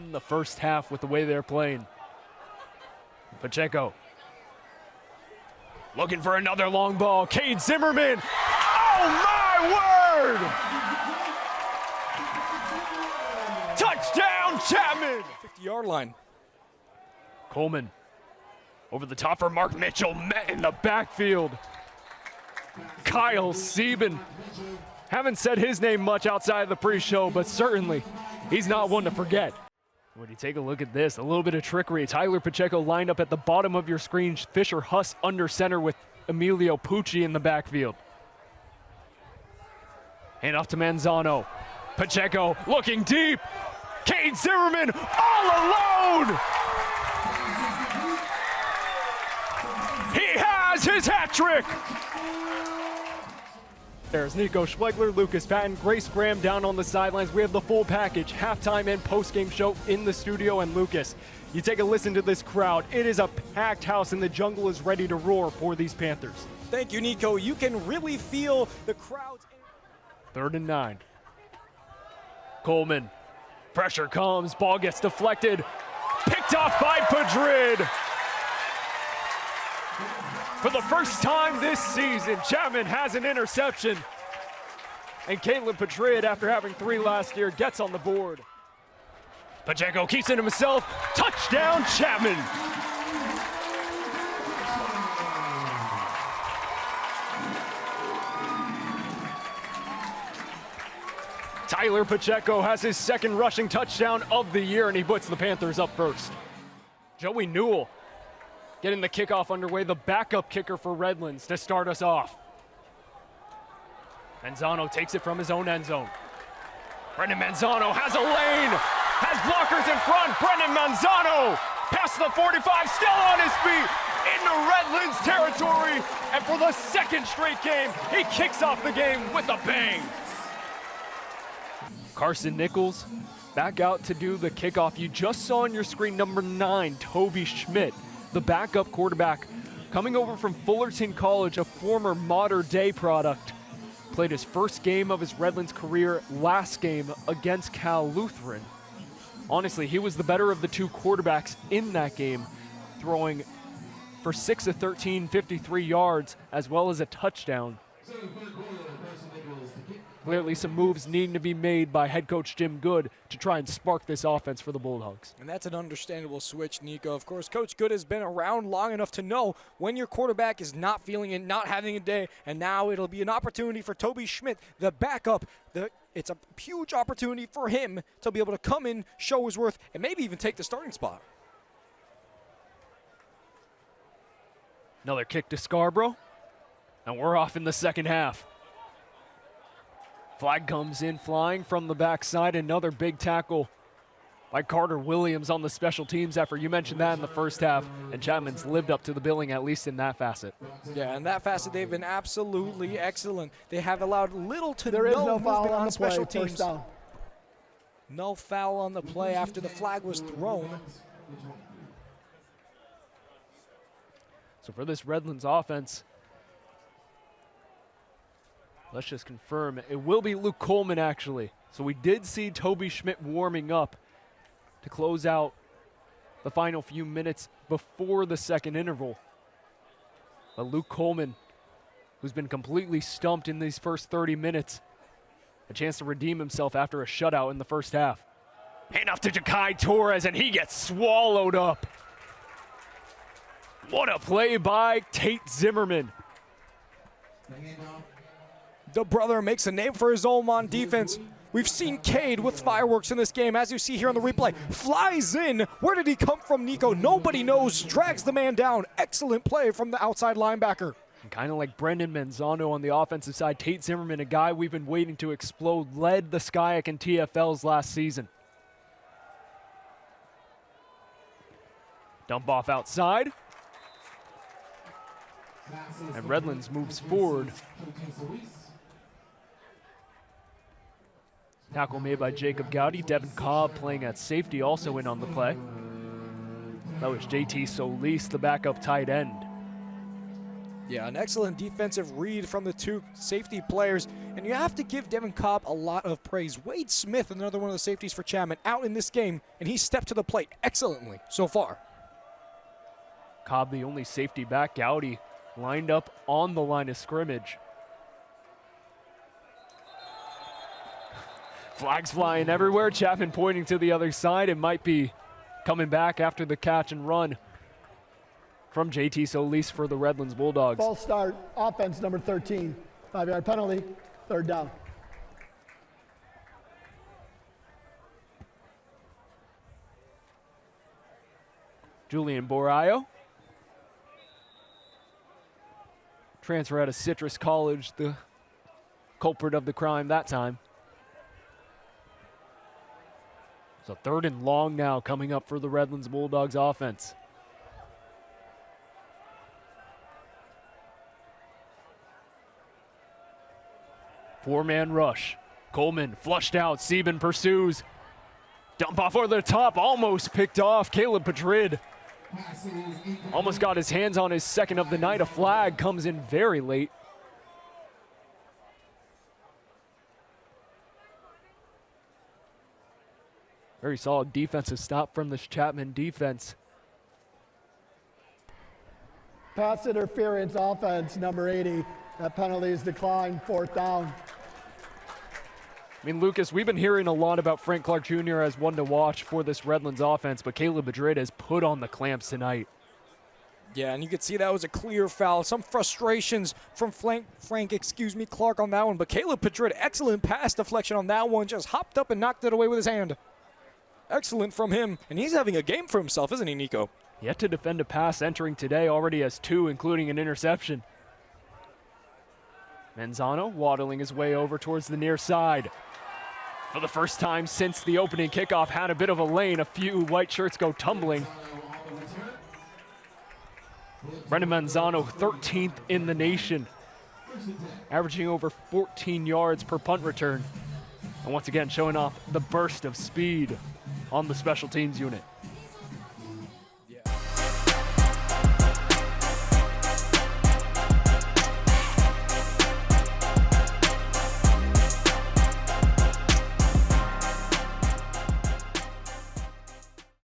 in the first half with the way they're playing. Pacheco looking for another long ball. Cade Zimmerman. Oh my word! Touchdown Chapman! 50-yard line. Coleman over the top for Mark Mitchell, met in the backfield. Kyle Sieben. Haven't said his name much outside of the pre-show, but certainly he's not one to forget. When you take a look at this, a little bit of trickery. Tyler Pacheco lined up at the bottom of your screen. Fisher Huss under center with Emilio Pucci in the backfield. And off to Manzano. Pacheco looking deep. Cade Zimmerman all alone. He has his hat trick. There's Nico Schwegler, Lucas Patton, Grace Graham down on the sidelines. We have the full package, halftime and post-game show in the studio. And Lucas, you take a listen to this crowd. It is a packed house and the jungle is ready to roar for these Panthers. Thank you, Nico. You can really feel the crowd. 3rd and 9. Coleman, pressure comes, ball gets deflected, picked off by Padrid. For the first time this season, Chapman has an interception. And Caleb Padrid, after having 3 last year, gets on the board. Pacheco keeps it himself. Touchdown, Chapman. Tyler Pacheco has his 2nd rushing touchdown of the year, and he puts the Panthers up first. Joey Newell getting the kickoff underway, the backup kicker for Redlands to start us off. Manzano takes it from his own end zone. Brendan Manzano has a lane, has blockers in front. Brendan Manzano past the 45, still on his feet into Redlands territory. And for the 2nd straight game, he kicks off the game with a bang. Carson Nichols back out to do the kickoff. You just saw on your screen number 9, Toby Schmidt, the backup quarterback, coming over from Fullerton College, a former Mater Dei product. Played his first game of his Redlands career last game against Cal Lutheran. Honestly, he was the better of the 2 quarterbacks in that game, throwing for 6 of 13, 53 yards, as well as a touchdown. Clearly some moves needing to be made by head coach Jim Good to try and spark this offense for the Bulldogs. And that's an understandable switch, Nico. Of course, Coach Good has been around long enough to know when your quarterback is not feeling it, not having a day, and now it'll be an opportunity for Toby Schmidt, the backup. It's a huge opportunity for him to be able to come in, show his worth, and maybe even take the starting spot. Another kick to Scarborough, and we're off in the 2nd half. Flag comes in flying from the backside. Another big tackle by Carter Williams on the special teams effort. You mentioned that in the first half, and Chapman's lived up to the billing, at least in that facet. Yeah, in that facet, they've been absolutely excellent. They have allowed little to no movement on special teams. No foul on the play after the flag was thrown. So for this Redlands offense, let's just confirm, it will be Luke Coleman actually. So we did see Toby Schmidt warming up to close out the final few minutes before the 2nd interval. But Luke Coleman, who's been completely stumped in these first 30 minutes, a chance to redeem himself after a shutout in the first half. Hand off to Ja'Kai Torres, and he gets swallowed up. What a play by Tate Zimmerman. The brother makes a name for his own on defense. We've seen Cade with fireworks in this game, as you see here on the replay. Flies in. Where did he come from, Nico? Nobody knows. Drags the man down. Excellent play from the outside linebacker. Kind of like Brendan Manzano on the offensive side, Tate Zimmerman, a guy we've been waiting to explode, led the Skyac and TFLs last season. Dump off outside. And Redlands moves forward. Tackle made by Jacob Gowdy. Devin Cobb playing at safety also in on the play. That was JT Solis, the backup tight end. Yeah, an excellent defensive read from the two safety players, and you have to give Devin Cobb a lot of praise. Wade Smith, another one of the safeties for Chapman, out in this game, and he stepped to the plate excellently so far. Cobb, the only safety back. Gowdy lined up on the line of scrimmage. Flags flying everywhere. Chapman pointing to the other side. It might be coming back after the catch and run from JT Solis for the Redlands Bulldogs. False start, offense number 13. 5-yard penalty, third down. Julian Borayo, transfer out of Citrus College, the culprit of the crime that time. So 3rd and long now coming up for the Redlands Bulldogs offense. Four-man rush. Coleman flushed out. Sieben pursues. Dump off over the top. Almost picked off. Caleb Padrid almost got his hands on his second of the night. A flag comes in very late. Very solid defensive stop from this Chapman defense. Pass interference offense number 80. That penalty is declined, 4th down. I mean, Lucas, we've been hearing a lot about Frank Clark Jr. as one to watch for this Redlands offense, but Caleb Madrid has put on the clamps tonight. Yeah, and you could see that was a clear foul. Some frustrations from Frank Clark on that one, but Caleb Madrid, excellent pass deflection on that one, just hopped up and knocked it away with his hand. Excellent from him, and he's having a game for himself, isn't he, Nico? Yet to defend a pass entering today, already has 2, including an interception. Manzano waddling his way over towards the near side. For the first time since the opening kickoff, had a bit of a lane. A few white shirts go tumbling. Brendan Manzano, 13th in the nation, averaging over 14 yards per punt return. And once again, showing off the burst of speed on the special teams unit.